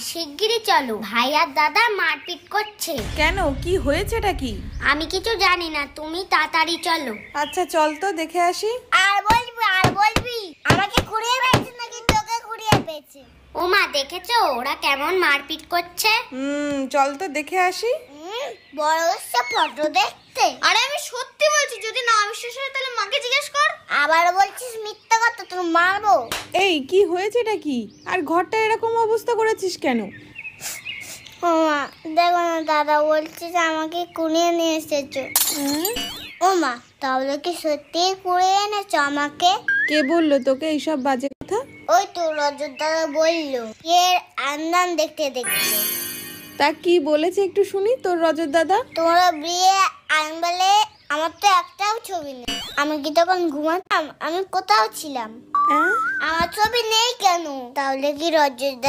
শিগগিরই চলো, ভাই আর দাদা মারপিট করছে। কেন, কি হয়েছেটা কি? আমি কিছু জানি না, তুমি তাড়াতাড়ি চলো। আচ্ছা চল তো দেখে আসি। আর বলবি আমাকে কুড়িয়ে পেয়েছে নাকি তোকে কুড়িয়ে পেয়েছে? ও মা, দেখেছো ওরা কেমন মারপিট করছে? চল তো দেখে আসি। বড় হচ্ছে ফটো দেখতে। আরে আমি সত্যি বলছি, যদি না বিশ্বাস হয় তাহলে মাকে জিজ্ঞেস কর। আবার বলছিস মিথ্যা কথা, তোর মারবো। এই কি হয়েছেটা কি? আর ঘরটা এরকম অবস্থা করেছিস কেন? ও মা, দেখো না, দাদা বলছে যে আমাকে কুড়িয়ে নিয়ে এসেছো। ও মা, তাহলে কি সত্যি কুড়িয়ে এনেছো আমাকে? কে বললো তোকে এইসব বাজে কথা? ওই তো রজত দাদা বললো, এর আন্দান দেখতে দেখতে। তা কি বলেছে একটু শুনি তোর রজত দাদা। তোমরা বিয়ে আনবালে আমার তো একটাও ছবি নেই। আমি কি তখন ঘুমাতাম? আমি কোথাও ছিলাম? আমার ছবি নেই কেন? তাহলে কি রজত